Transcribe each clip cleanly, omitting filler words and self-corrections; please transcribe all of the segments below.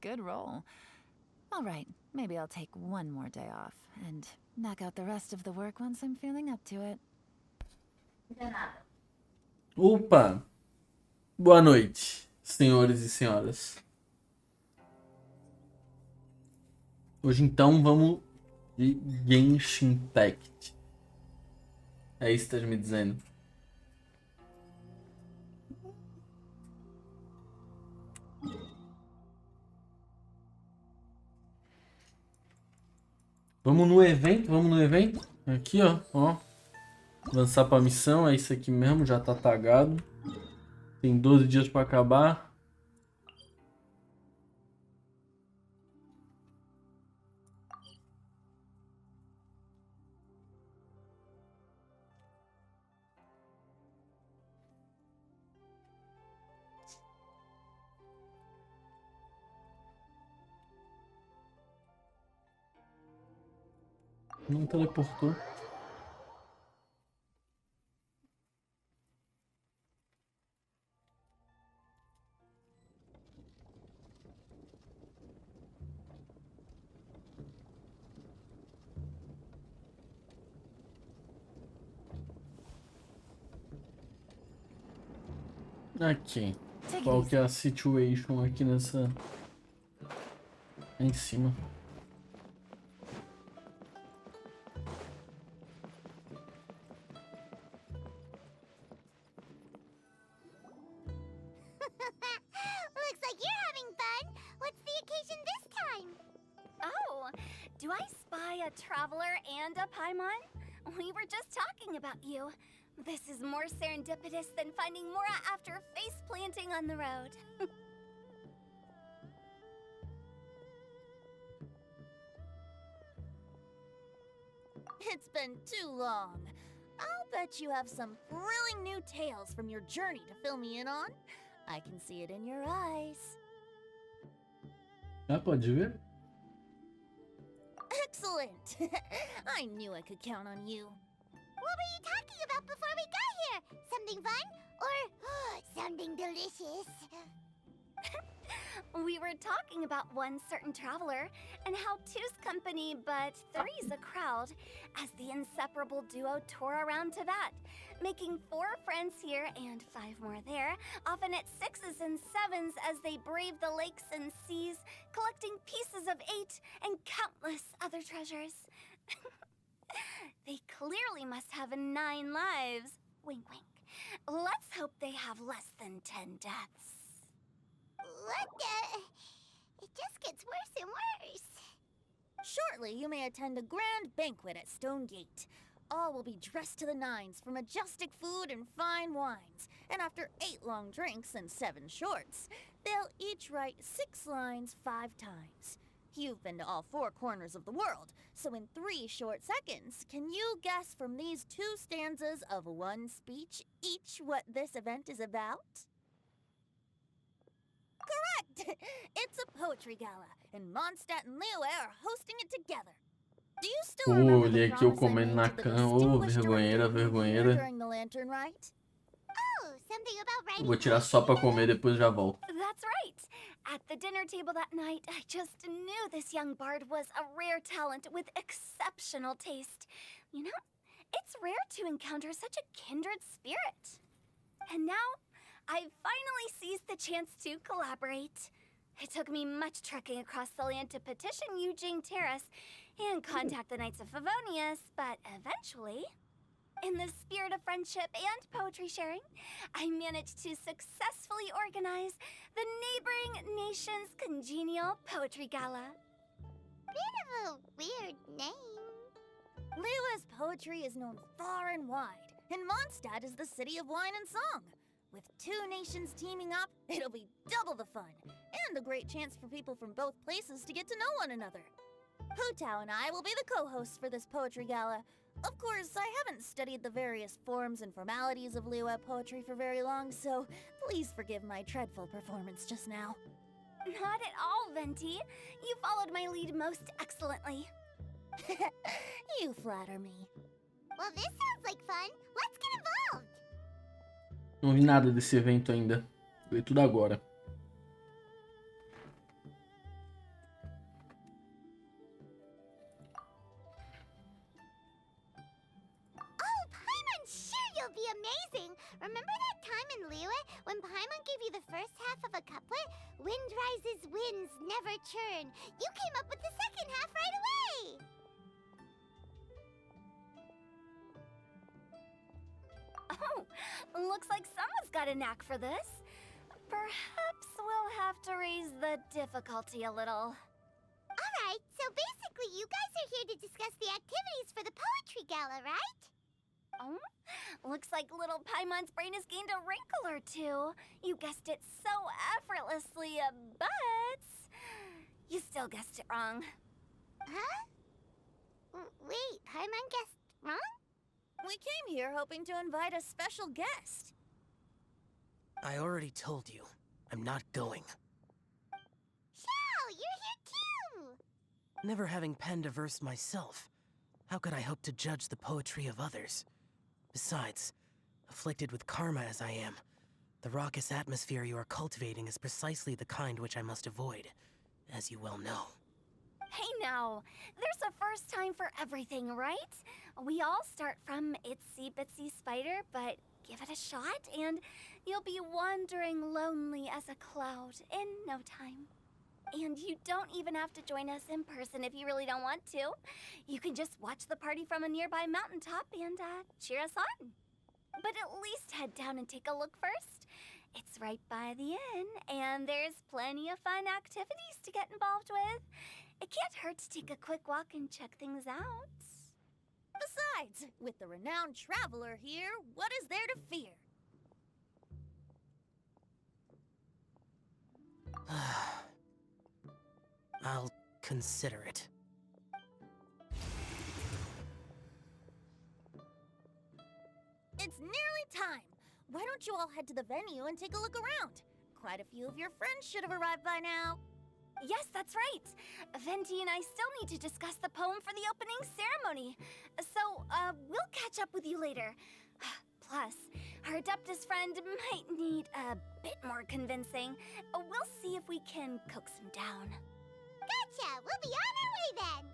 Good roll. All right, maybe I'll take one more day off and knock out the rest of the work once I'm feeling up to it. Opa! Boa noite, senhores e senhoras. Hoje então vamos de Genshin Impact. É isso que tá me dizendo. Vamos no evento. Aqui, ó. Lançar pra missão, é isso aqui mesmo, já tá tagado. Tem 12 dias pra acabar. Não teleportou. Aqui. Qual que é a situation aqui nessa... Em cima. Looks like you're having fun. What's the occasion this time? Oh, do I spy a traveler and a Paimon? We were just talking about you. This is more serendipitous than finding Mora after face planting on the road. It's been too long. I'll bet you have some thrilling new tales from your journey to fill me in on. I can see it in your eyes. Pode ver? Excellent! I knew I could count on you. What were you talking about before we got here? Something fun? Or something delicious? We were talking about one certain traveler and how two's company but three's a crowd as the inseparable duo tour around Tibet, making 4 friends here and 5 more there, often at 6s and 7s as they brave the lakes and seas, collecting pieces of 8 and countless other treasures. They clearly must have 9 lives. Wink, wink. Let's hope they have less than 10 deaths. What the? It just gets worse and worse. Shortly, you may attend a grand banquet at Stone Gate. All will be dressed to the nines for majestic food and fine wines. And after 8 long drinks and 7 shorts, they'll each write 6 lines 5 times. You've been to all 4 corners of the world, so in 3 short seconds, can you guess from these 2 stanzas of 1 speech each what this event is about? Correct! It's a poetry gala, and Mondstadt and Liyue are hosting it together. Do you still remember Olha the aqui eu promise I comendo na made to the cama. distinguished Vergonheira, director Wu vergonheira. during the lantern rite? Oh, something about writing. Vou tirar só pra comer, depois já volto. That's right. At the dinner table that night, I just knew this young bard was a rare talent with exceptional taste. You know, it's rare to encounter such a kindred spirit. And now, I've finally seized the chance to collaborate. It took me much trekking across the land to petition Eugene Terrace and contact the Knights of Favonius, but eventually, in the spirit of friendship and poetry sharing, I managed to successfully organize the neighboring nation's congenial poetry gala. Bit of a weird name. Liyue's poetry is known far and wide, and Mondstadt is the city of wine and song. With 2 nations teaming up, it'll be double the fun, and a great chance for people from both places to get to know one another. Hu Tao and I will be the co-hosts for this poetry gala. Of course, I haven't studied the various forms and formalities of Liyue poetry for very long, so please forgive my dreadful performance just now. Not at all, Venti. You followed my lead most excellently. You flatter me. Well, this sounds like fun. Let's get involved. Não vi nada desse evento ainda. Vi tudo agora. it'll be amazing. Remember that time in Liyue when Paimon gave you the first half of a couplet? Wind rises, winds never churn. You came up with the second half right away. Oh, looks like someone's got a knack for this. Perhaps we'll have to raise the difficulty a little. Alright, so basically you guys are here to discuss the activities for the poetry gala, right? Oh, looks like little Paimon's brain has gained a wrinkle or two. You guessed it so effortlessly, but you still guessed it wrong. Huh? Wait, Paimon guessed wrong? We came here hoping to invite a special guest. I already told you. I'm not going. Xiao, you're here too! Never having penned a verse myself, how could I hope to judge the poetry of others? Besides, afflicted with karma as I am, the raucous atmosphere you are cultivating is precisely the kind which I must avoid, as you well know. Hey now, there's a first time for everything, right? We all start from itsy bitsy spider, but give it a shot and you'll be wandering lonely as a cloud in no time. And you don't even have to join us in person if you really don't want to. You can just watch the party from a nearby mountaintop and cheer us on. But at least head down and take a look first. It's right by the inn, and there's plenty of fun activities to get involved with. It can't hurt to take a quick walk and check things out. Besides, with the renowned traveler here, what is there to fear? I'll consider it. It's nearly time. Why don't you all head to the venue and take a look around? Quite a few of your friends should have arrived by now. Yes, that's right. Venti and I still need to discuss the poem for the opening ceremony. So, we'll catch up with you later. Plus, our Adeptus friend might need a bit more convincing. We'll see if we can coax him down. Gotcha! We'll be on our way then!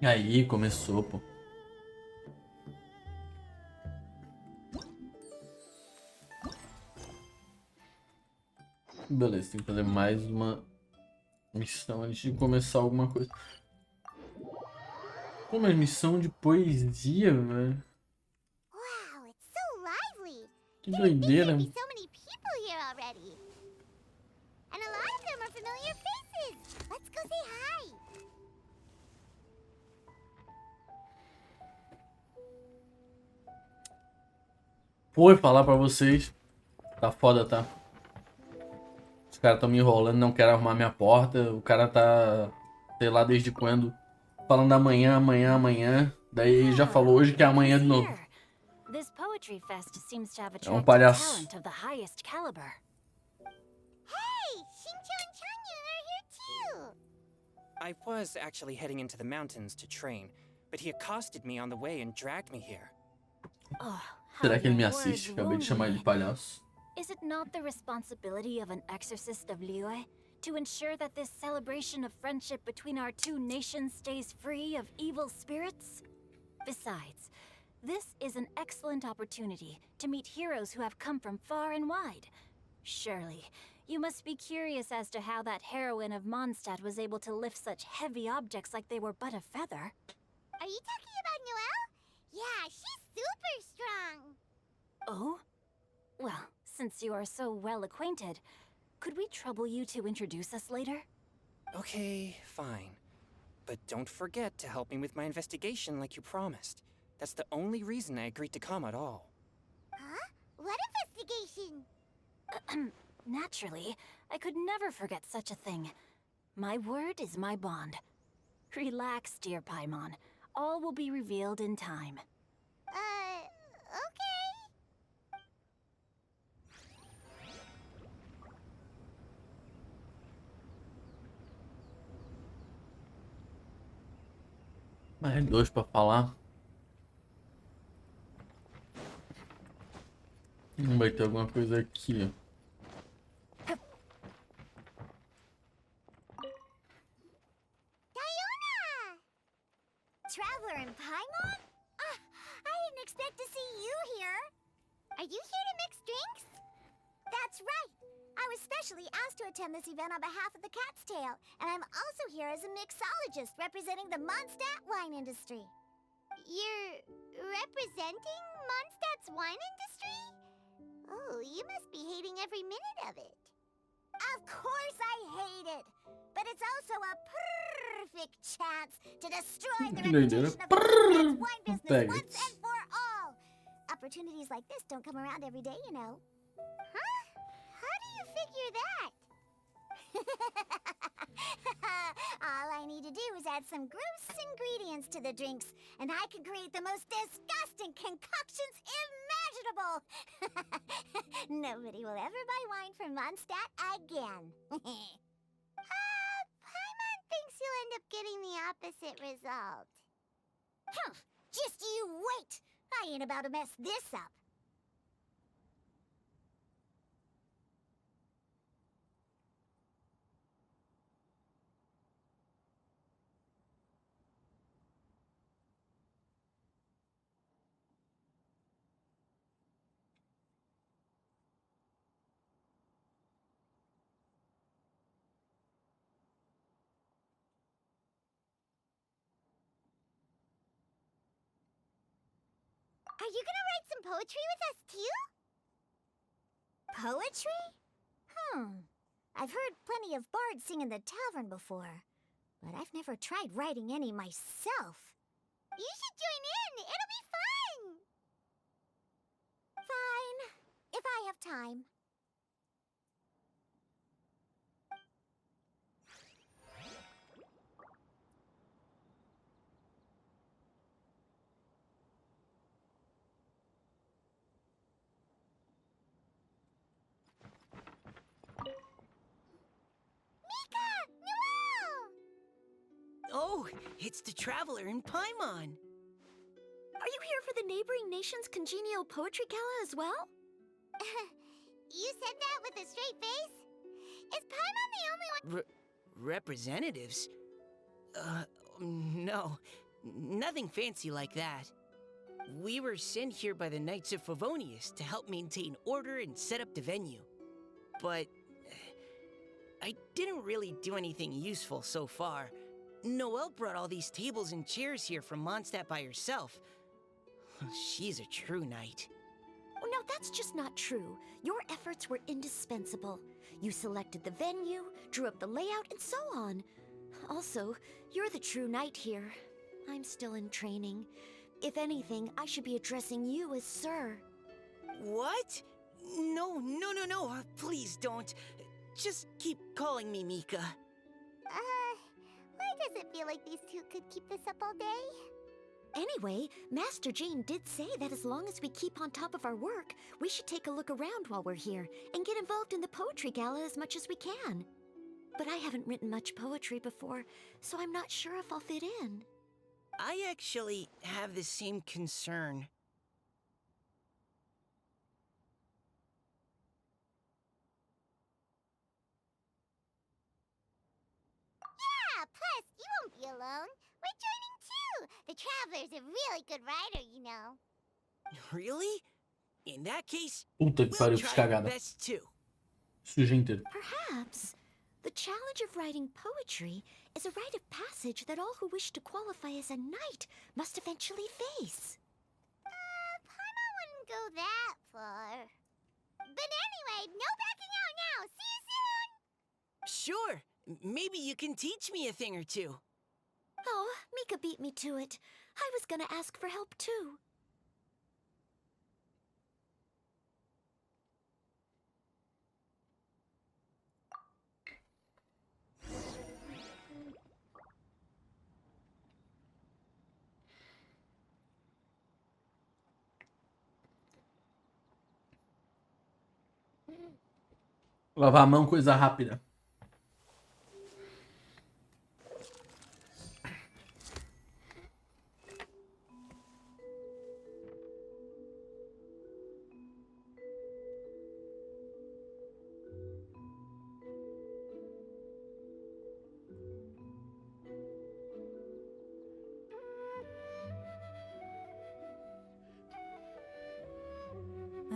Aí, começou, pô. Beleza, tem que fazer mais uma missão antes de começar alguma coisa. Como é missão de poesia, velho? Wow, it's so lively! Que Didn't think doideira. there'd be so many people here already. And a lot of them are familiar faces. Let's go say hi. Vou falar pra vocês. Tá foda, tá? Os caras tão me enrolando, não querem arrumar minha porta. O cara tá, sei lá desde quando, falando amanhã, amanhã, amanhã. Daí já falou hoje que é amanhã de novo. This poetry fest seems to have É um attracted palhaço. talent of the highest caliber. Hey, Xingqiu and Changyun are here too. I was actually heading into the mountains to train, but he accosted me on the way and dragged me here. Oh, Será how que ele me your assiste? words Acabei de chamar ele de wound me. palhaço. Is it not the responsibility of an exorcist of Liyue to ensure that this celebration of friendship between our two nations stays free of evil spirits? Besides, this is an excellent opportunity to meet heroes who have come from far and wide. Surely, you must be curious as to how that heroine of Mondstadt was able to lift such heavy objects like they were but a feather. Are you talking about Noelle? Yeah, she's super strong. Oh? Well, since you are so well acquainted, could we trouble you to introduce us later? Okay, fine. But don't forget to help me with my investigation like you promised. That's the only reason I agreed to come at all. Huh? What investigation? Naturally, I could never forget such a thing. My word is my bond. Relax, dear Paimon. All will be revealed in time. Okay. Mais dois pra falar. Não vai ter alguma coisa aqui, ó. Traveler in Paimon? I didn't expect to see you here. Are you here to mix drinks? That's right. I was specially asked to attend this event on behalf of the Cat's Tail, and I'm also here as a mixologist representing the Mondstadt wine industry. You're representing Mondstadt's wine industry? Oh, you must be hating every minute of it. Of course I hate it, but it's also a perfect chance to destroy the reputation of the Mondstadt's wine business once and for all. Opportunities like this don't come around every day, you know. Huh? How do you figure that? All I need to do is add some gross ingredients to the drinks, and I can create the most disgusting concoctions imaginable. Nobody will ever buy wine from Mondstadt again. Paimon thinks you'll end up getting the opposite result. Huh, just you wait! I ain't about to mess this up. Are you gonna write some poetry with us too? Poetry? I've heard plenty of bards sing in the tavern before, but I've never tried writing any myself. You should join in! It'll be fun! Fine, if I have time. Oh, it's the Traveler in Paimon. Are you here for the neighboring nation's congenial poetry gala as well? You said that with a straight face? Is Paimon the only one? Representatives? No. Nothing fancy like that. We were sent here by the Knights of Favonius to help maintain order and set up the venue. But I didn't really do anything useful so far. Noelle brought all these tables and chairs here from Mondstadt by herself. She's a true knight. Oh, no, that's just not true. Your efforts were indispensable. You selected the venue, drew up the layout, and so on. Also, you're the true knight here. I'm still in training. If anything, I should be addressing you as Sir. What? No. Please don't. Just keep calling me Mika. Why does it feel like these two could keep this up all day? Anyway, Master Jane did say that as long as we keep on top of our work, we should take a look around while we're here and get involved in the poetry gala as much as we can. But I haven't written much poetry before, so I'm not sure if I'll fit in. I actually have the same concern. Yeah, plus, you won't be alone. We're joining too. The Traveler's a really good writer, you know. Really? In that case, Puta que we'll pariu, fiz try our cagada. best too. Sujei inteiro. Perhaps the challenge of writing poetry is a rite of passage that all who wish to qualify as a knight must eventually face. Paimon wouldn't go that far. But anyway, no backing out now. See you soon! Sure. Maybe you can teach me a thing or two. Oh, Mika beat me to it. I was gonna ask for help too. Lavar a mão, coisa rápida.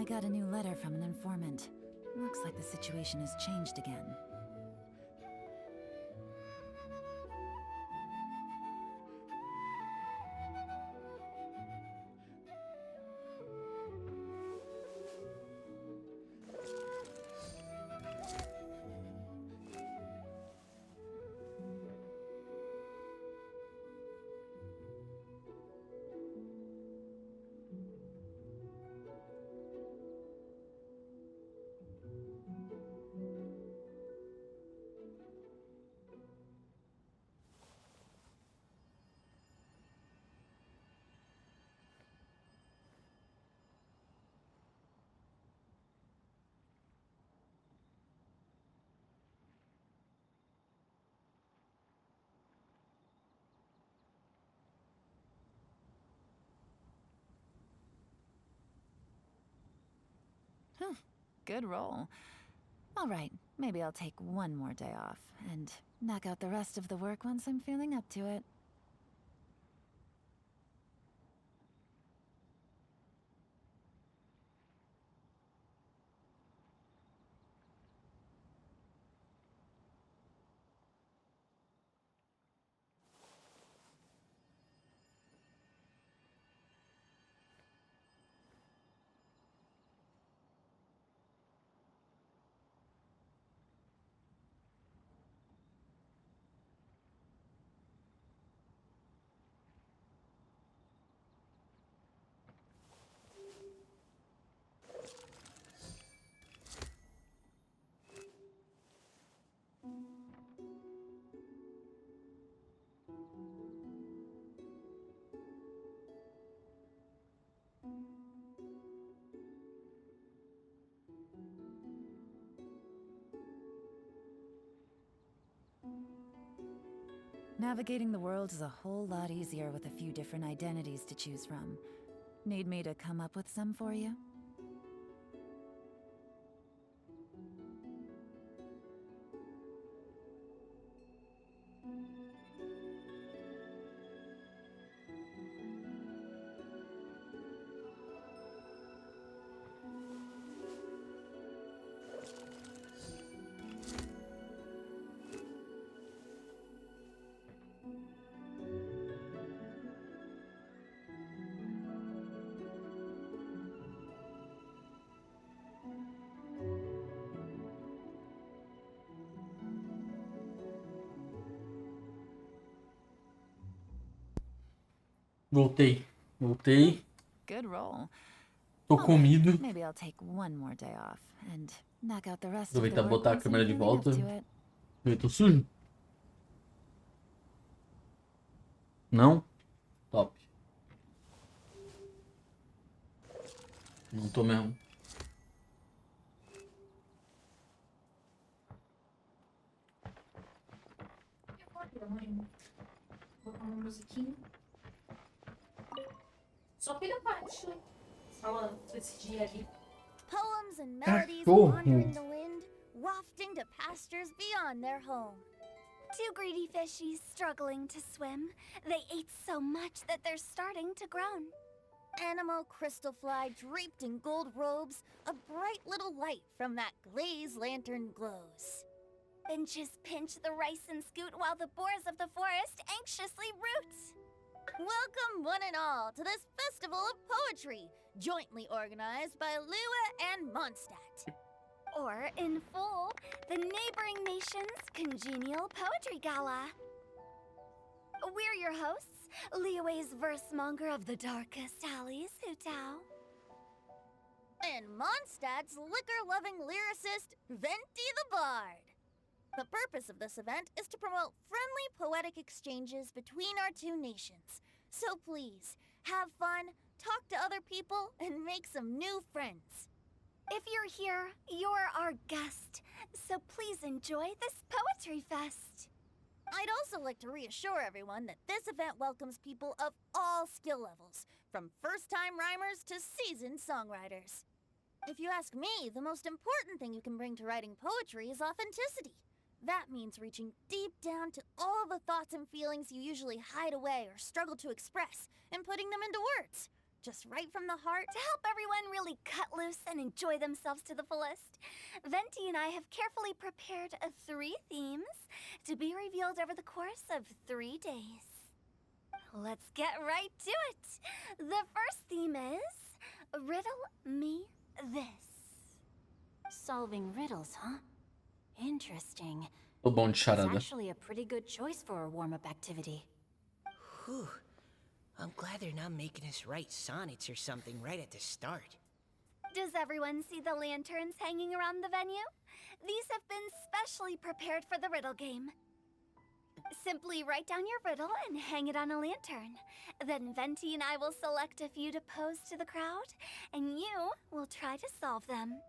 I got a new letter from an informant. Looks like the situation has changed again. Good roll. All right, maybe I'll take one more day off and knock out the rest of the work once I'm feeling up to it. Navigating the world is a whole lot easier with a few different identities to choose from. Need me to come up with some for you? Voltei. Voltei. Good roll. Tô comido. Maybe I'll take one more day off and knock out the rest of the Aproveitar e work botar a once I'm câmera de feeling up volta. to it. Eu tô sujo? Não? Top. Não tô mesmo. Botar uma musiquinha. Só pela parte, né? Falando desse dia ali. Poems and melodies Cachorro. wandering the wind, wafting to pastures beyond their home. Two greedy fishies struggling to swim. They ate so much that they're starting to groan. Animal crystal fly draped in gold robes, a bright little light from that glazed lantern glows. Finches pinch the rice and scoot while the boars of the forest anxiously root. Welcome one and all to this festival of poetry, jointly organized by Lua and Mondstadt. Or, in full, the neighboring nation's congenial poetry gala. We're your hosts, Liyue's versemonger of the darkest alleys, Hutao. And Mondstadt's liquor-loving lyricist, Venti the Bard. The purpose of this event is to promote friendly poetic exchanges between our two nations. So please, have fun, talk to other people, and make some new friends. If you're here, you're our guest, so please enjoy this poetry fest. I'd also like to reassure everyone that this event welcomes people of all skill levels, from first-time rhymers to seasoned songwriters. If you ask me, the most important thing you can bring to writing poetry is authenticity. That means reaching deep down to all the thoughts and feelings you usually hide away or struggle to express, and putting them into words. just right from the heart. To help everyone really cut loose and enjoy themselves to the fullest, Venti and I have carefully prepared 3 themes to be revealed over the course of 3 days. Let's get right to it. The first theme is Riddle Me This. Solving riddles, huh? Interesting. Tô bom de It's charada. actually a pretty good choice for a warm-up activity. Whew. I'm glad they're not making us write sonnets or something right at the start. Does everyone see the lanterns hanging around the venue? These have been specially prepared for the riddle game. Simply write down your riddle and hang it on a lantern. Then Venti and I will select a few to pose to the crowd, and you will try to solve them.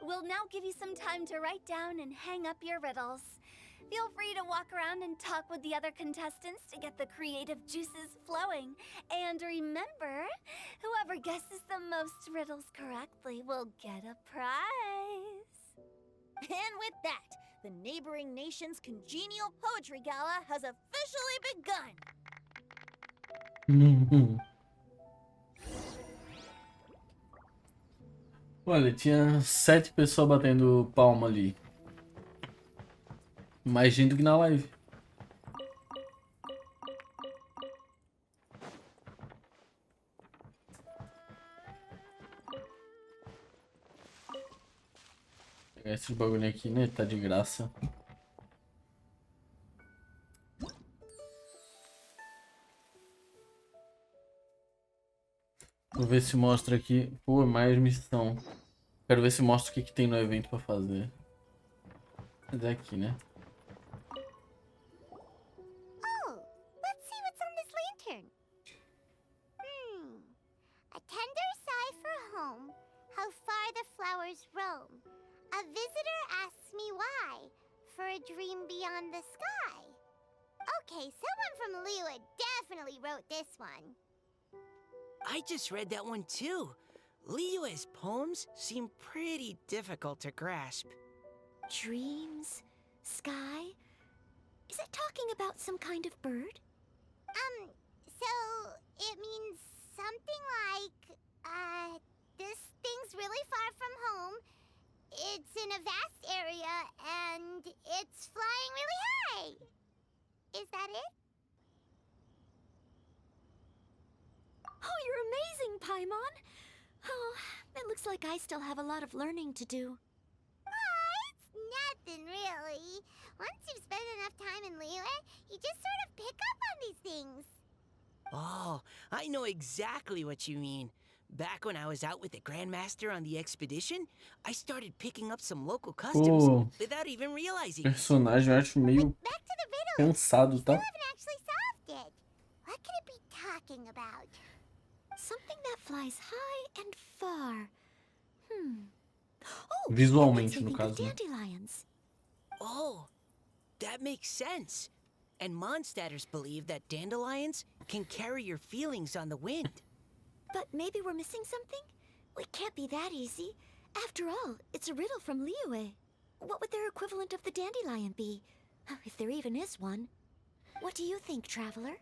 We'll now give you some time to write down and hang up your riddles. Feel free to walk around and talk with the other contestants to get the creative juices flowing. And remember, whoever guesses the most riddles correctly will get a prize. And with that, the neighboring nation's congenial poetry gala has officially begun. Olha, tinha 7 pessoas batendo palma ali. Mais gente do que na live. Pegar esses bagulho aqui, né? Tá de graça. Vou ver se mostra aqui. Pô, mais missão. Quero ver se mostra o que tem no evento pra fazer. É daqui, né? Oh, let's see what's on this lantern. A tender sigh for home, how far the flowers roam. A visitor asks me why, for a dream beyond the sky. Okay, someone from Liyue definitely wrote this one. I just read that one too. Liyue's poems seem pretty difficult to grasp. Dreams? Sky? Is it talking about some kind of bird? So it means something like, this thing's really far from home. It's in a vast area, and it's flying really high. Is that it? Oh, you're amazing, Paimon. Oh, it looks like I still have a lot of learning to do. It's nothing, really. Once you've spent enough time in Liyue, you just sort of pick up on these things. Oh, I know exactly what you mean. Back when I was out with the Grandmaster on the expedition, I started picking up some local customs Pô, without even realizing. personagem eu acho meio Back to the riddle. cansado, You tá? still haven't actually solved it. What could it be talking about? Something that flies high and far. Oh, Visualmente, that no makes me think caso, of né? dandelions. Oh, that makes sense. And Mondstadters believe that dandelions can carry your feelings on the wind. But maybe we're missing something? It can't be that easy. After all, it's a riddle from Liyue. What would their equivalent of the dandelion be? If there even is one. What do you think, Traveler?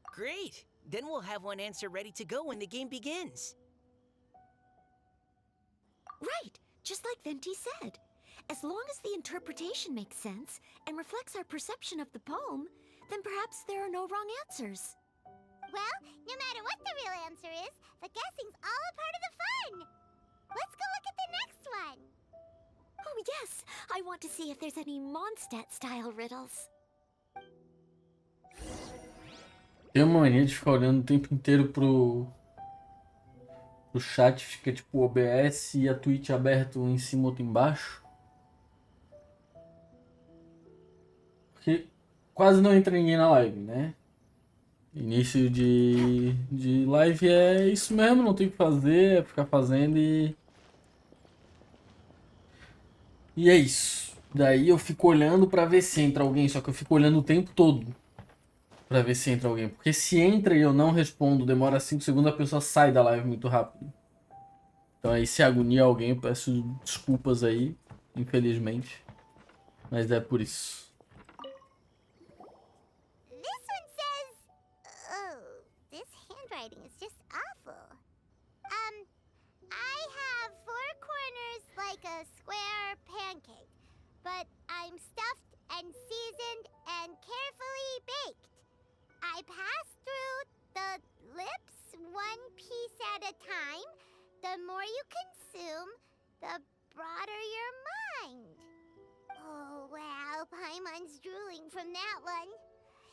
Great! Then we'll have one answer ready to go when the game begins. Right, just like Venti said. As long as the interpretation makes sense and reflects our perception of the poem, then perhaps there are no wrong answers. Well, no matter what the real answer is, the guessing's all a part of the fun. Let's go look at the next one. Oh yes, I want to see if there's any Mondstadt-style riddles. Tem uma mania de ficar olhando o tempo inteiro pro chat, fica tipo o OBS e a Twitch aberto um em cima, outro embaixo. Porque quase não entra ninguém na live, né? Início de live é isso mesmo, não tem o que fazer, é ficar fazendo e é isso. Daí eu fico olhando pra ver se entra alguém, só que eu fico olhando o tempo todo pra ver se entra alguém. Porque se entra e eu não respondo, demora 5 segundos, a pessoa sai da live muito rápido. Então aí se agonia alguém, eu peço desculpas aí, infelizmente. Mas é por isso. This one says, handwriting is just awful. I have 4 corners like a square pancake, but I'm stuffed and seasoned and carefully baked. I pass through the lips 1 piece at a time. The more you consume, the broader your mind. Oh, wow, Paimon's drooling from that one.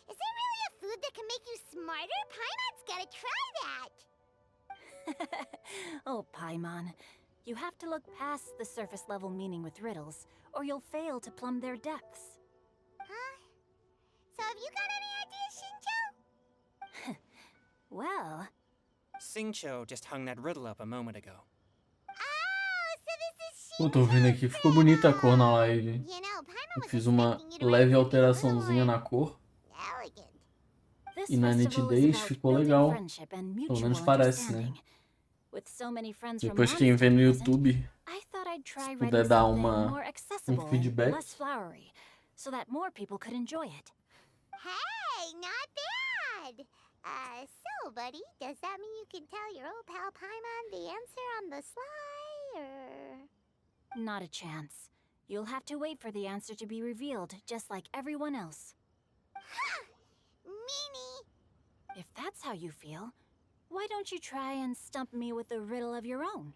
Is there really a food that can make you smarter? Paimon's gotta try that. Oh, Paimon. You have to look past the surface level meaning with riddles, or you'll fail to plumb their depths. Huh? So have you got any ideas, Shinjo? Well, Singcho just hung that riddle up a moment ago. Oh, so this is Pô, tô vendo aqui, ficou bonita a cor na live. You know, Paimon Eu was fiz uma expecting you to leve write something a little alteraçãozinha more na cor. elegant. this E na festival is nitidez about ficou building legal. friendship and Pelo mutual menos parece, né? understanding. With so many friends from Depois quem vê no Mondstadt present, YouTube, I thought I'd try se writing puder dar something more accessible feedback. and less flowery, so that more people could enjoy it. Hey, not bad. So, buddy, does that mean you can tell your old pal Paimon the answer on the sly, or...? Not a chance. You'll have to wait for the answer to be revealed, just like everyone else. Ha! Meanie! If that's how you feel, why don't you try and stump me with a riddle of your own?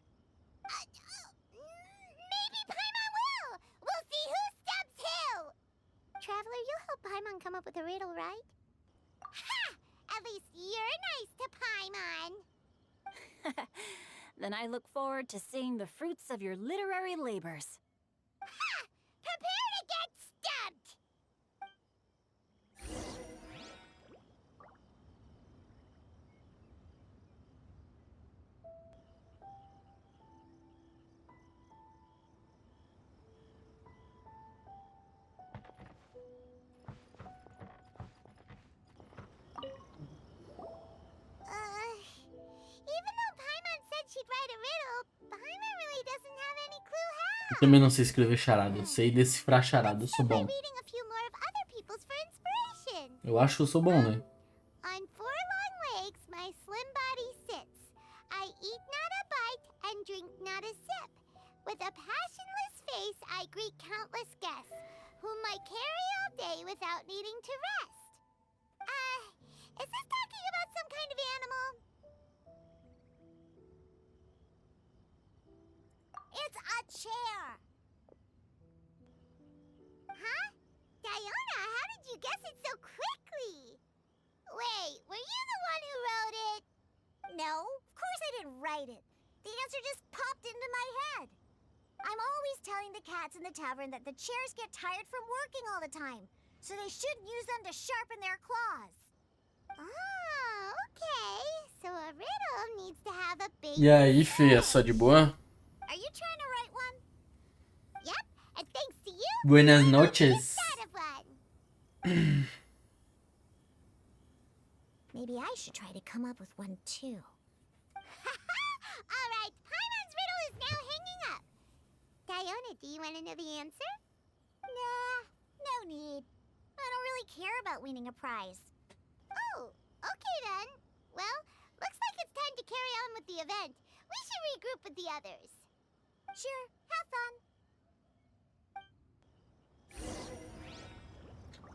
Maybe Paimon will! We'll see who stumps who! Traveler, you'll help Paimon come up with a riddle, right? Ha! At least you're nice to Paimon! Then I look forward to seeing the fruits of your literary labors. Ha! Prepare to get stumped! Even though Paimon said she'd write a riddle, Paimon really doesn't have any clue Eu how. também não sei escrever charada. Eu sei decifrar charada. Eu sou By bom. reading a few more of other people's for inspiration. Eu acho que eu sou bom, né? On 4 long legs, my slim body sits. I eat not a bite and drink not a sip. With a passionless face, I greet countless guests, whom I carry all day without needing to rest. Is this talking about some kind of animal? It's a chair. Huh? Diona, how did you guess it so quickly? Wait, were you the one who wrote it? No, of course I didn't write it. The answer just popped into my head. I'm always telling the cats in the tavern that the chairs get tired from working all the time, so they shouldn't use them to sharpen their claws. Oh, okay. So a riddle needs to have a big E aí, Fê, só de boa? Are you trying to write one? Yep, and thanks to you, Buenas I noches. thought of one. Maybe I should try to come up with one too. All right, Paimon's riddle is now hanging up. Diona, do you want to know the answer? Nah, no need. I don't really care about winning a prize. Oh, okay then. Well, looks like it's time to carry on with the event. We should regroup with the others. Sure, have fun.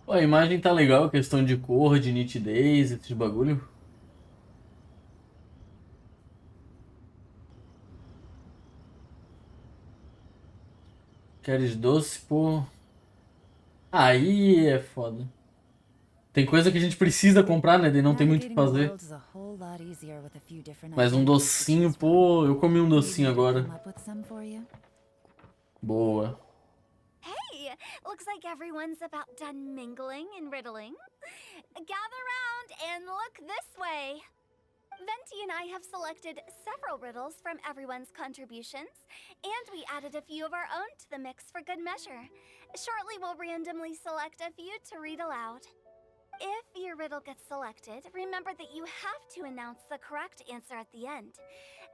Pô, a imagem tá legal, questão de cor, de nitidez, esses bagulho. Queres doce, pô? Aí é foda. Tem coisa que a gente precisa comprar, né? Daí não tem muito o que fazer. Mas um docinho, pô, eu comi um docinho agora. Boa. Hey, looks like everyone's about done mingling and riddling. Gather round and look this way. Venti and I have selected several riddles from everyone's contributions, and we added a few of our own to the mix for good measure. Shortly, we'll randomly select a few to read aloud. If your riddle gets selected, remember that you have to announce the correct answer at the end.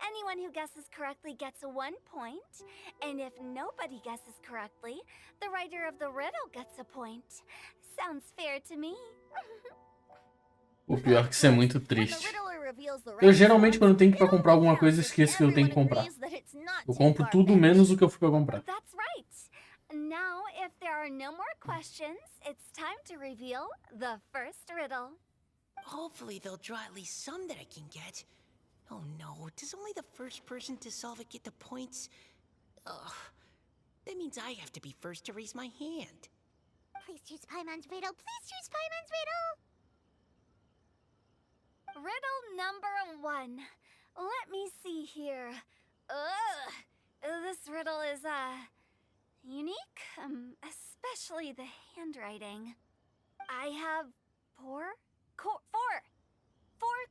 Anyone who guesses correctly gets 1 point, and if nobody guesses correctly, the writer of the riddle gets a point. Sounds fair to me. O pior é que isso é muito When the triste. Riddler reveals the Eu right geralmente, quando response, tenho que ir pra it comprar only alguma coisa, counts if esqueço que eu tenho que everyone comprar. agrees that it's not Eu too compro tudo far-fetched. menos o que eu fui pra comprar. That's right. Now, if there are no more questions, it's time to reveal the first riddle. Hopefully they'll draw at least some that I can get. Oh no, does only the first person to solve it get the points? Ugh. That means I have to be first to raise my hand. Please choose Paimon's riddle. Please choose Paimon's riddle. Riddle number 1. Let me see here. Ugh. This riddle is, unique, especially the handwriting. I have four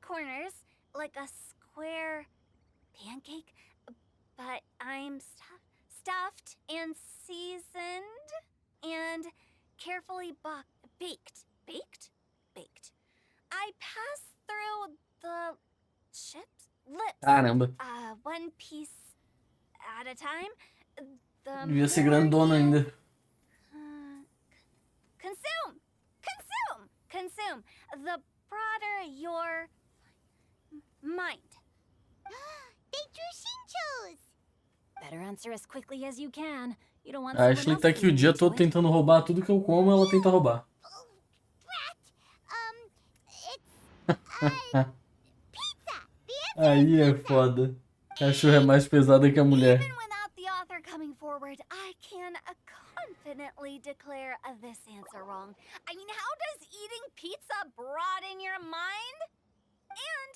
corners, like a square pancake, but I'm stuffed and seasoned and carefully baked. Baked. I pass through the lips, Caramba. one piece at a time. The Devia ser more grandona you, ainda. consume. The broader your mind. They drew Shinchos. Better answer as quickly as you can. You don't want A someone Ashley else tá aqui o eating dia into todo it. tentando roubar tudo que eu como, ela tenta roubar. Oh, brat. It's pizza. The answer Aí é foda. Cachorro é mais pesada que a mulher. Even without the author coming forward, I can confidently declare this answer wrong. I mean, how does eating pizza broaden your mind? And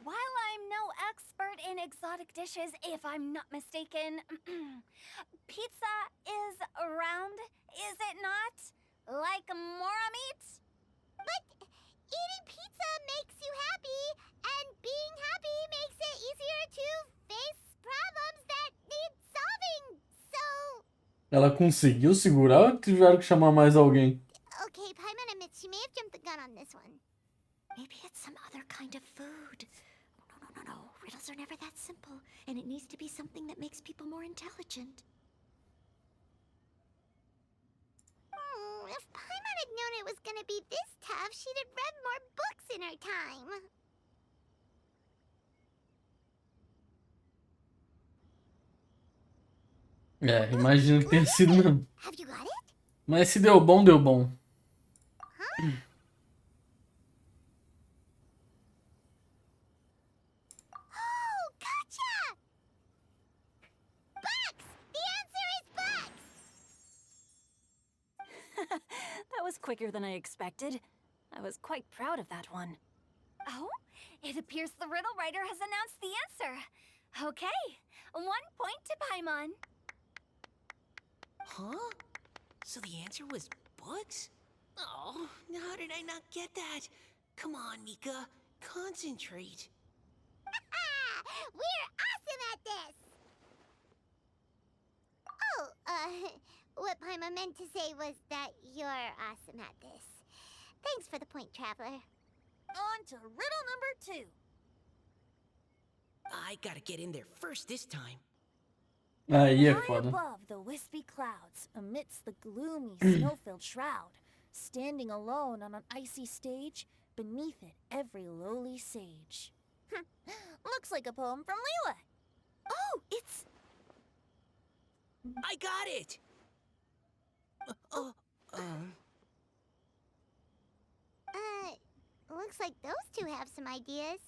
while I'm no expert in exotic dishes, if I'm not mistaken, pizza is round, is it not? Like mora meat? But eating pizza makes you happy, and being happy makes it easier to face problems that need solving. So, Ela conseguiu segurar ou tiveram que chamar mais alguém? okay, Paimon admits she may have jumped the gun on this one. Maybe it's some other kind of food. No. Riddles are never that simple, and it needs to be something that makes people more intelligent. If Paimon had known it was gonna be this tough, she'd have read more books in her time. É, imagino que tenha sido mesmo. Have you got it? Mas se deu bom, deu bom. Oh, gotcha! Bucks! The answer is bucks! That was quicker than I expected. I was quite proud of that one. Oh, it appears the riddle writer has announced the answer. Okay, 1 point to Paimon. Huh? So the answer was bugs? Oh, how did I not get that? Come on, Mika. Concentrate. We're awesome at this! Oh, what Paimon meant to say was that you're awesome at this. Thanks for the point, Traveler. On to riddle number 2. I gotta get in there first this time. Aí é High foda. above the wispy clouds, amidst the gloomy, snow-filled shroud, standing alone on an icy stage, beneath it every lowly sage. Looks like a poem from Leela. Oh, it's... I got it! Looks like those two have some ideas.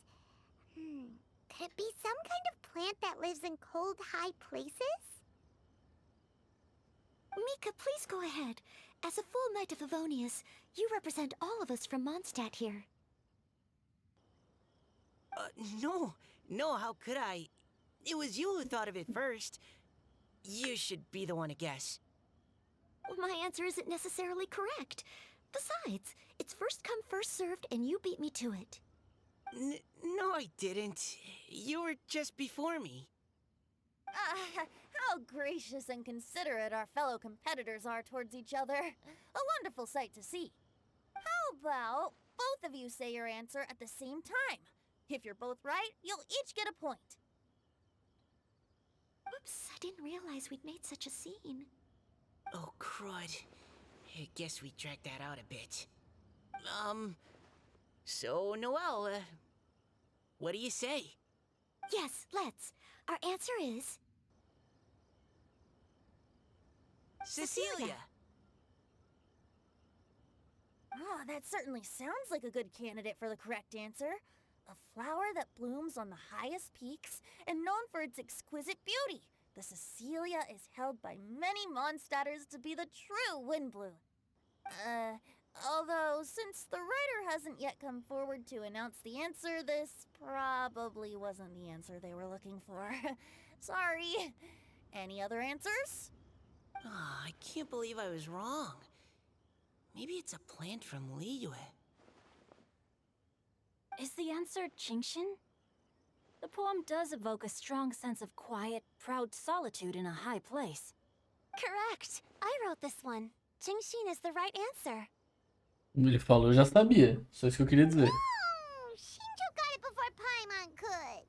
Could it be some kind of plant that lives in cold, high places? Mika, please go ahead. As a full Knight of Favonius, you represent all of us from Mondstadt here. No, how could I? It was you who thought of it first. You should be the one to guess. My answer isn't necessarily correct. Besides, it's first come, first served, and you beat me to it. No, I didn't. You were just before me. How gracious and considerate our fellow competitors are towards each other. A wonderful sight to see. How about both of you say your answer at the same time? If you're both right, you'll each get a point. Oops, I didn't realize we'd made such a scene. Oh, crud. I guess we dragged that out a bit. So, Noelle, what do you say? Yes, let's. Our answer is Cecilia! Oh, that certainly sounds like a good candidate for the correct answer. A flower that blooms on the highest peaks and known for its exquisite beauty. The Cecilia is held by many Mondstadters to be the true Windblue. Although, since the writer hasn't yet come forward to announce the answer, this probably wasn't the answer they were looking for. Sorry. Any other answers? Oh, I can't believe I was wrong. Maybe it's a plant from Liyue. Is the answer Jingshin? The poem does evoke a strong sense of quiet, proud solitude in a high place. correct. I wrote this one. Jingshin is the right answer. Ele falou, eu já sabia. Só isso que eu queria dizer. Oh, Shinjo got it before Paimon could.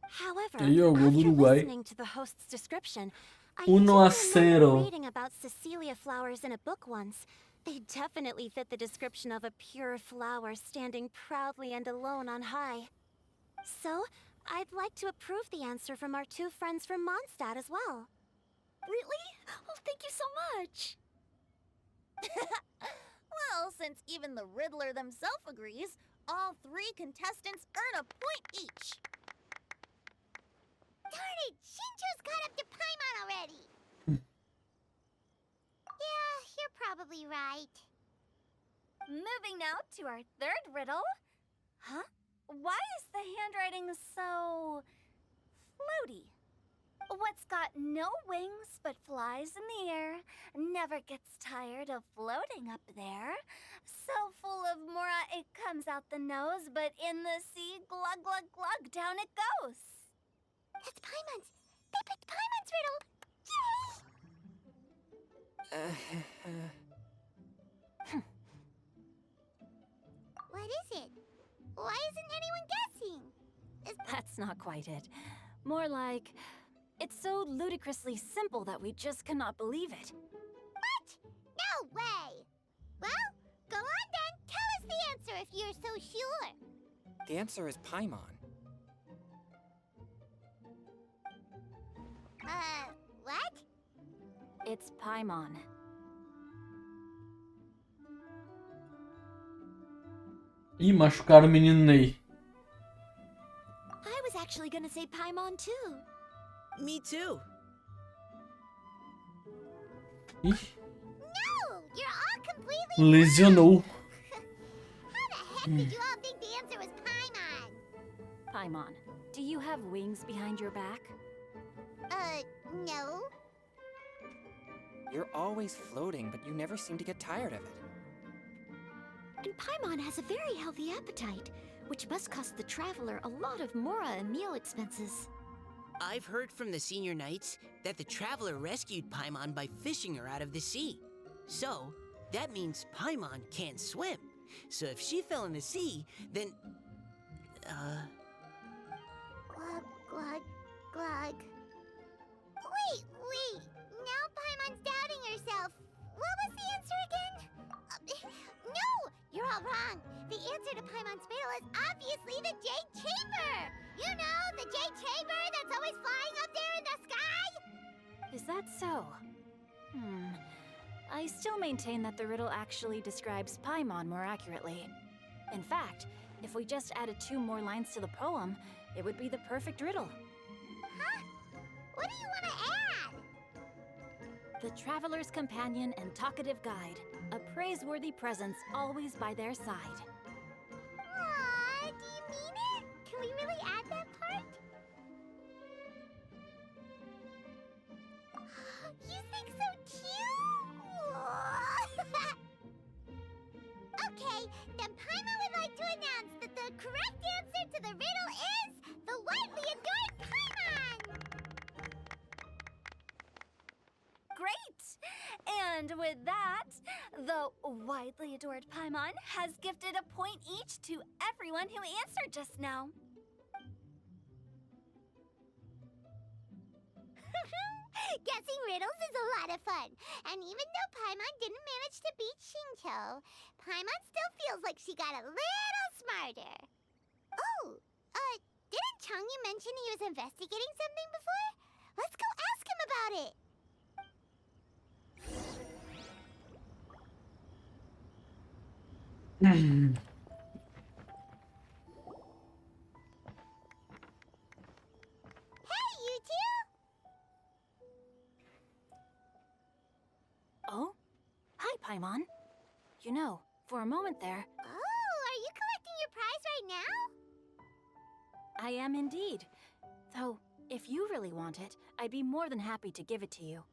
However, Aí, ó, o gol do after Uruguai. listening to the host's description, I 1 do a remember 0. reading about Cecilia flowers in a book once. They definitely fit the description of a pure flower standing proudly and alone on high. So, I'd like to approve the answer from our two friends from Mondstadt as well. Really? Oh, thank you so much. Well, since even the Riddler themselves agrees, all three contestants earn a point each. Darn it, Shinjo's caught up to Paimon already. Yeah, you're probably right. Moving now to our third riddle. Huh? Why is the handwriting so floaty? What's got no wings but flies in the air, never gets tired of floating up there. So full of mora it comes out the nose, but in the sea, glug glug glug, down it goes. That's Paimon's. They picked Paimon's riddle. Yay! What is it? Why isn't anyone guessing? That's not quite it. More like, it's so ludicrously simple that we just cannot believe it. What? No way! Well, go on then. Tell us the answer if you're so sure. The answer is Paimon. What? It's Paimon. Ih, machucaram o menino Ney. I was actually gonna say Paimon too. Me too. Ih, No! You're all completely lesionou. How the heck did you all think the answer was Paimon? Paimon, do you have wings behind your back? No. You're always floating, but you never seem to get tired of it. And Paimon has a very healthy appetite, which must cost the traveler a lot of mora and meal expenses. I've heard from the senior knights that the traveler rescued Paimon by fishing her out of the sea. So, that means Paimon can't swim. So if she fell in the sea, then... Glug, glug, glug. Wait. Now Paimon's doubting herself. What was the answer again? No! You're all wrong. The answer to Paimon's riddle is obviously the Jade Chamber! You know, the Jade Chamber that's always flying up there in the sky? Is that so? I still maintain that the riddle actually describes Paimon more accurately. In fact, if we just added 2 more lines to the poem, it would be the perfect riddle. Huh? What do you want to add? The traveler's companion and talkative guide, a praiseworthy presence always by their side. Aw, do you mean it? Can we really add that part? You think so too? Okay, then Paimon would like to announce that the correct answer to the riddle is the widely adored Paimon! Great! And with that, the widely adored Paimon has gifted a point each to everyone who answered just now. Guessing riddles is a lot of fun. And even though Paimon didn't manage to beat Shinto, Paimon still feels like she got a little smarter. Oh, didn't Changyu mention he was investigating something before? Let's go ask him about it. Hey, you two! Oh? Hi, Paimon. You know, for a moment there, Oh, are you collecting your prize right now? I am indeed. Though, if you really want it, I'd be more than happy to give it to you.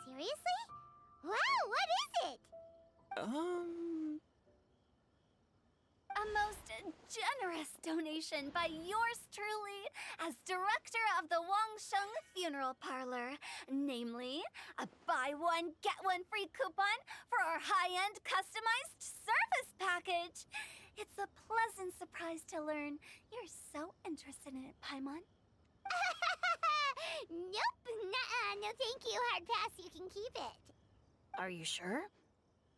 Seriously? Wow, what is it? A most generous donation by yours truly as director of the Wangsheng Funeral Parlor. Namely, a buy one, get one free coupon for our high-end customized service package. It's a pleasant surprise to learn you're so interested in it, Paimon. Nope, nuh-uh, no thank you, hard pass, you can keep it. Are you sure?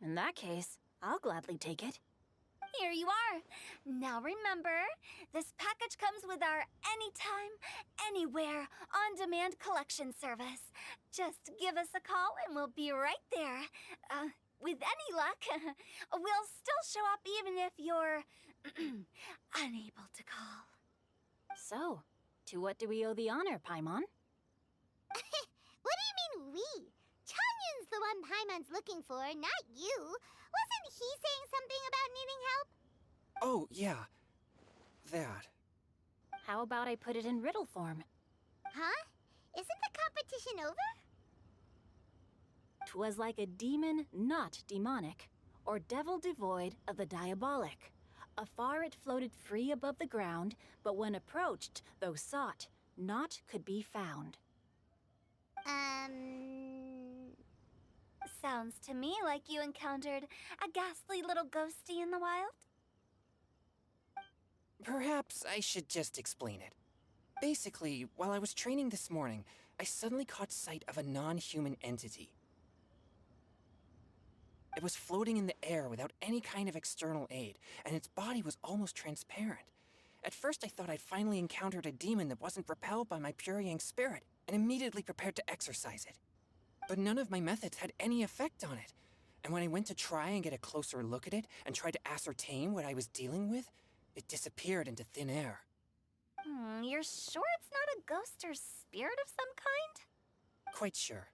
In that case, I'll gladly take it. Here you are. Now remember, this package comes with our anytime, anywhere, on-demand collection service. Just give us a call and we'll be right there. With any luck, we'll still show up even if you're unable to call. So, to what do we owe the honor, Paimon? What do you mean we? Changyun's the one Paimon's looking for, not you. Wasn't he saying something about needing help? Oh, yeah. That. How about I put it in riddle form? Huh? Isn't the competition over? 'Twas like a demon not demonic, or devil devoid of the diabolic. Afar it floated free above the ground, but when approached, though sought, naught could be found. Sounds to me like you encountered a ghastly little ghostie in the wild. Perhaps I should just explain it. Basically, while I was training this morning, I suddenly caught sight of a non-human entity. It was floating in the air without any kind of external aid, and its body was almost transparent. At first I thought I'd finally encountered a demon that wasn't repelled by my pure yang spirit, and immediately prepared to exorcise it. But none of my methods had any effect on it, and when I went to try and get a closer look at it and tried to ascertain what I was dealing with, it disappeared into thin air. You're sure it's not a ghost or spirit of some kind? Quite sure.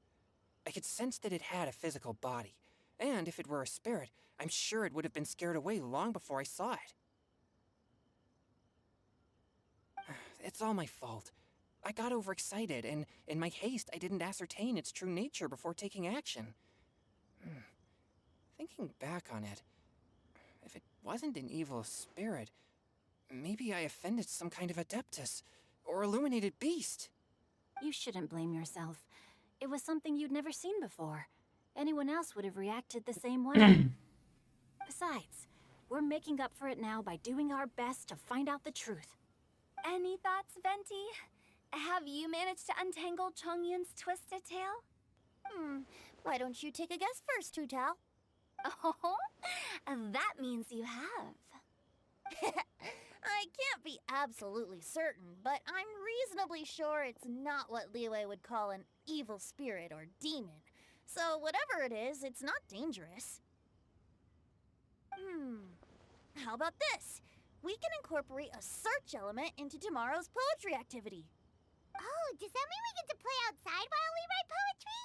I could sense that it had a physical body, and if it were a spirit, I'm sure it would have been scared away long before I saw it. It's all my fault. I got overexcited, and in my haste, I didn't ascertain its true nature before taking action. Thinking back on it, if it wasn't an evil spirit, maybe I offended some kind of adeptus, or illuminated beast. You shouldn't blame yourself. It was something you'd never seen before. Anyone else would have reacted the same way. Besides, we're making up for it now by doing our best to find out the truth. Any thoughts, Venti? Have you managed to untangle Chongyun's twisted tail? Why don't you take a guess first, Hu Tao? Oh, that means you have. I can't be absolutely certain, but I'm reasonably sure it's not what Liyue would call an evil spirit or demon. So whatever it is, it's not dangerous. How about this? We can incorporate a search element into tomorrow's poetry activity. Oh, does that mean we get to play outside while we write poetry?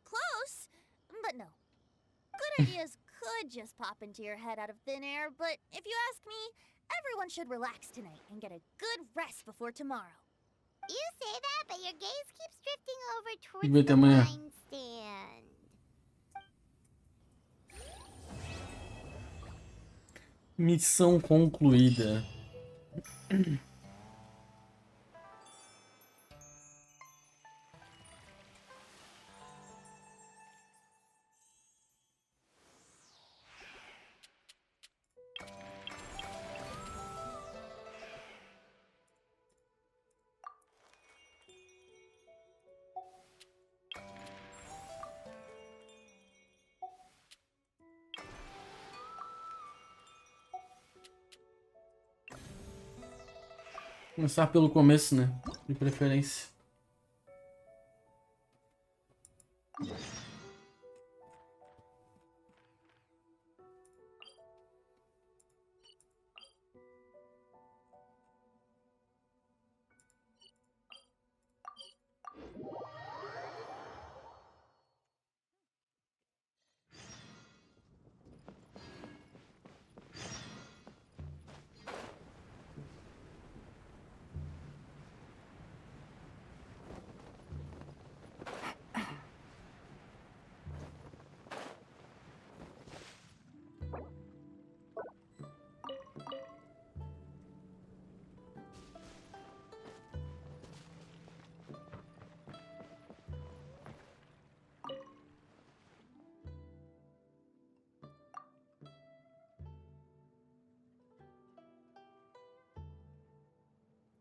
Close, but no. Good ideas could just pop into your head out of thin air, but if you ask me, everyone should relax tonight and get a good rest before tomorrow. You say that, but your gaze keeps drifting over Vai towards ter the amanhã. wine stand. Missão concluída. Começar pelo começo, né? De preferência.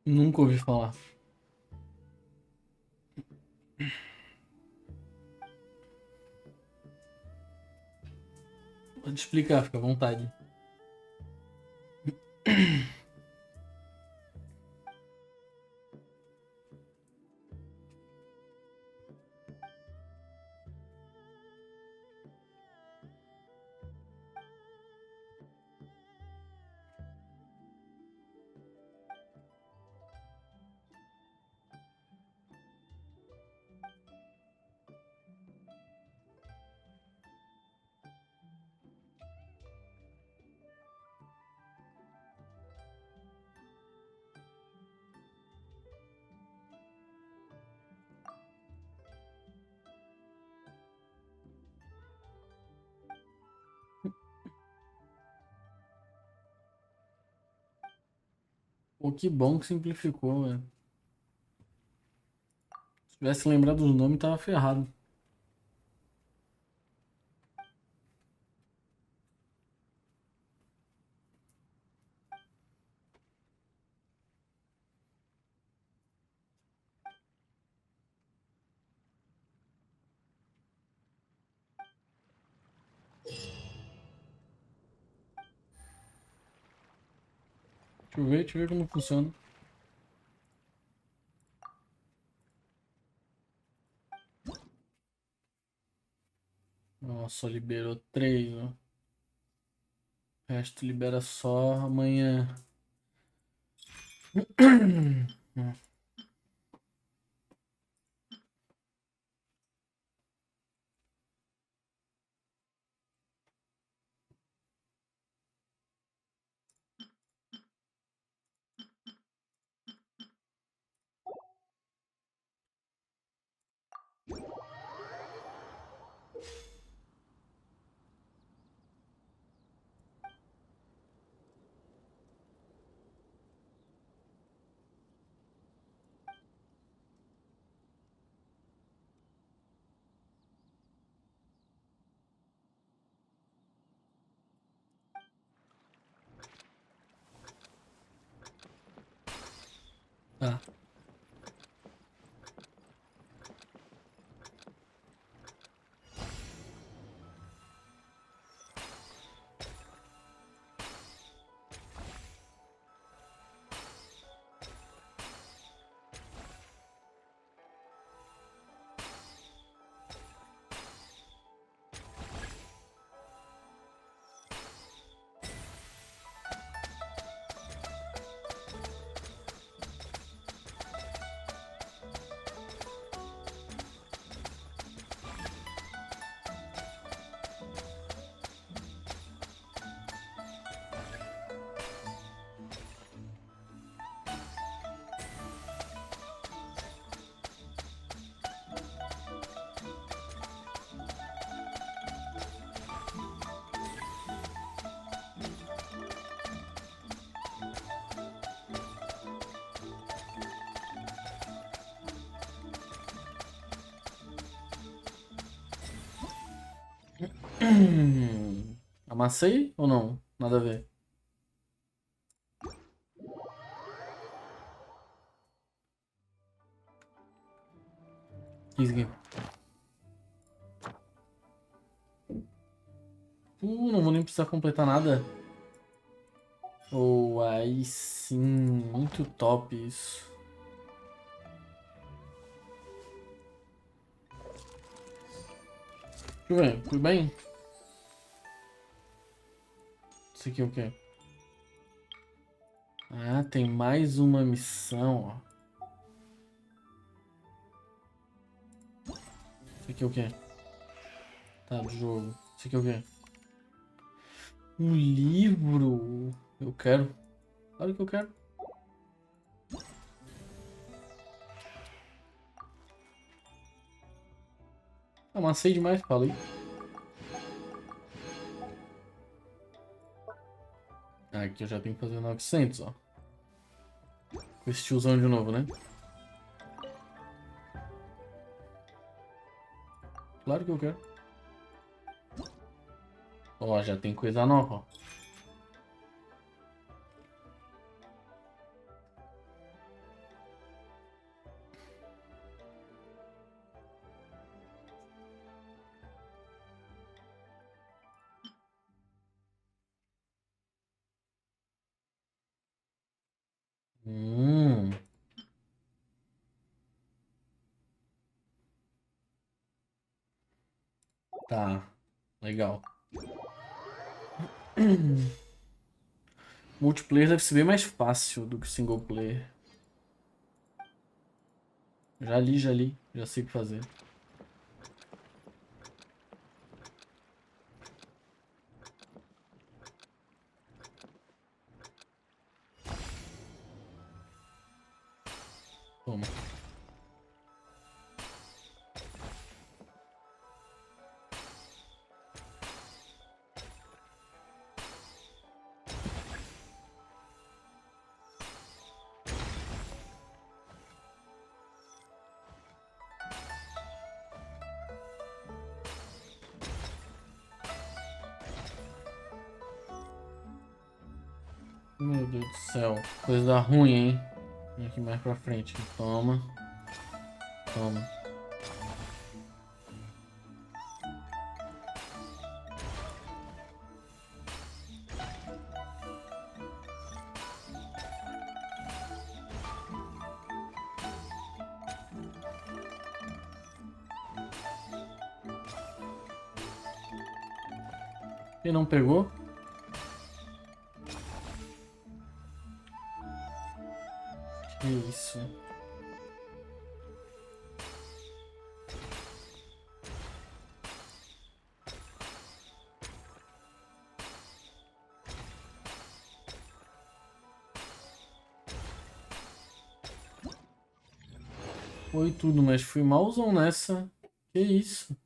Nunca ouvi falar. Pode explicar, fica à vontade. Pô, que bom que simplificou, velho. Se tivesse lembrado dos nomes, tava ferrado. Deixa eu ver como funciona. Nossa, liberou 3, ó. O resto libera só amanhã. Tá. Amassei ou não? Nada a ver. Isso aqui. Não vou nem precisar completar nada. Oh, aí sim, muito top isso. Deixa eu ver, fui bem? Isso aqui é o quê? Ah, tem mais uma missão, ó. Isso aqui é o quê? Tá, do jogo. Isso aqui é o quê? Um livro. Eu quero. Claro que eu quero. Amassei demais, falei. Aqui eu já tenho que fazer 900, ó. Com esse tiozão de novo, né? Claro que eu quero. Ó, já tem coisa nova, ó. Hum. Tá. Legal. Multiplayer deve ser bem mais fácil do que single player. Já li, já li. Já sei o que fazer. Toma. Meu Deus do céu. Coisa ruim, hein? Vem aqui mais pra frente. Toma. Toma. Quem não pegou? Que isso? Foi tudo, mas fui malzão nessa. Que isso?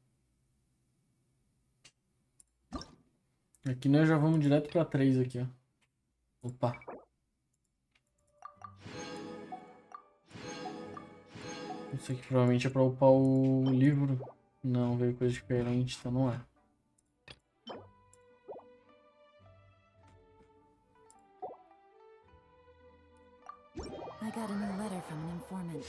Aqui nós já vamos direto pra 3 aqui, ó. Opa. Isso aqui provavelmente é pra upar o livro. Não, veio coisa diferente, então não é. I got a new letter from an informant.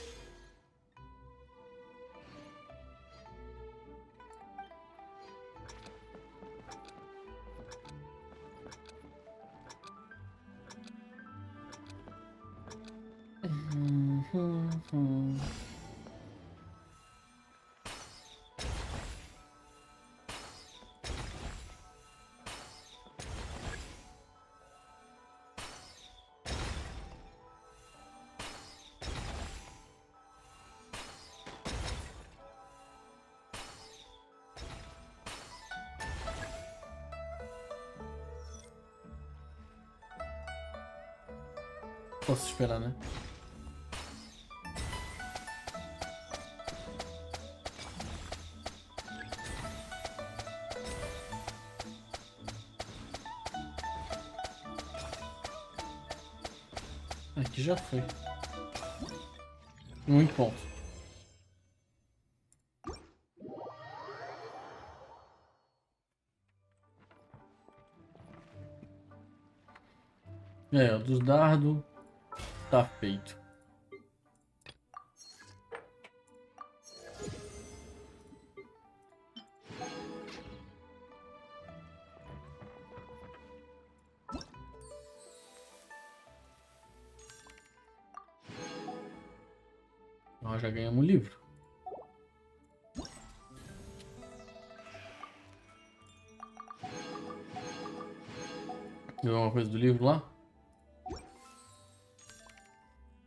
Posso esperar, né? Aqui já foi. Muito bom. É, o dos dardos tá feito. Nós já ganhamos o livro. Viu alguma coisa do livro lá?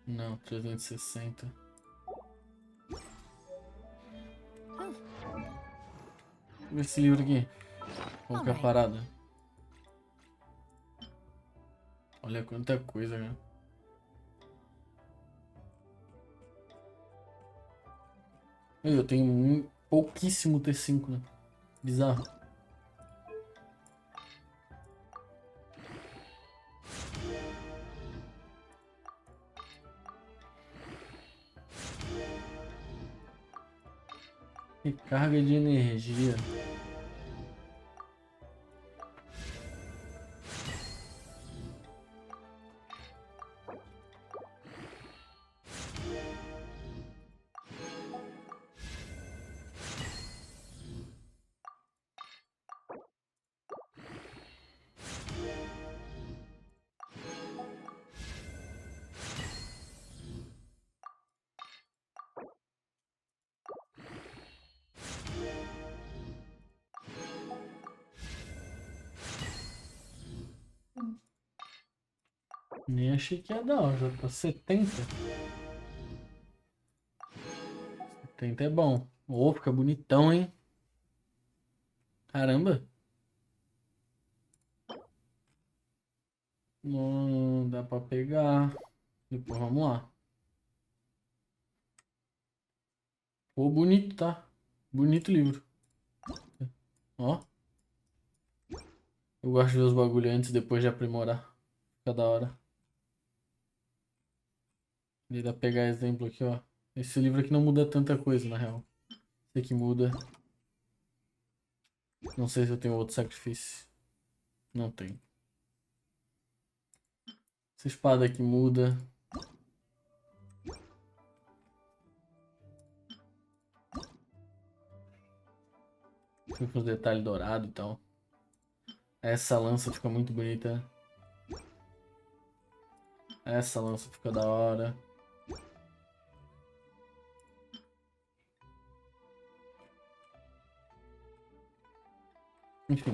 Não, 360. Vê esse livro aqui. Qual que é a parada? Olha quanta coisa, né? Eu tenho pouquíssimo T5, né? Bizarro. Recarga de energia. Nem achei que ia dar, ó, já tá 70. 70 é bom. Ô, fica bonitão, hein? Caramba. Não dá pra pegar. Depois vamos lá. Pô, bonito, tá? Bonito o livro. Ó. Eu gosto de ver os bagulho antes e depois de aprimorar. Fica da hora. Ele dá pra pegar exemplo aqui, ó. Esse livro aqui não muda tanta coisa, na real. Esse aqui muda. Não sei se eu tenho outro sacrifício. Não tem. Essa espada aqui muda. Fica com os detalhes dourados e tal. Essa lança fica muito bonita. Essa lança fica da hora.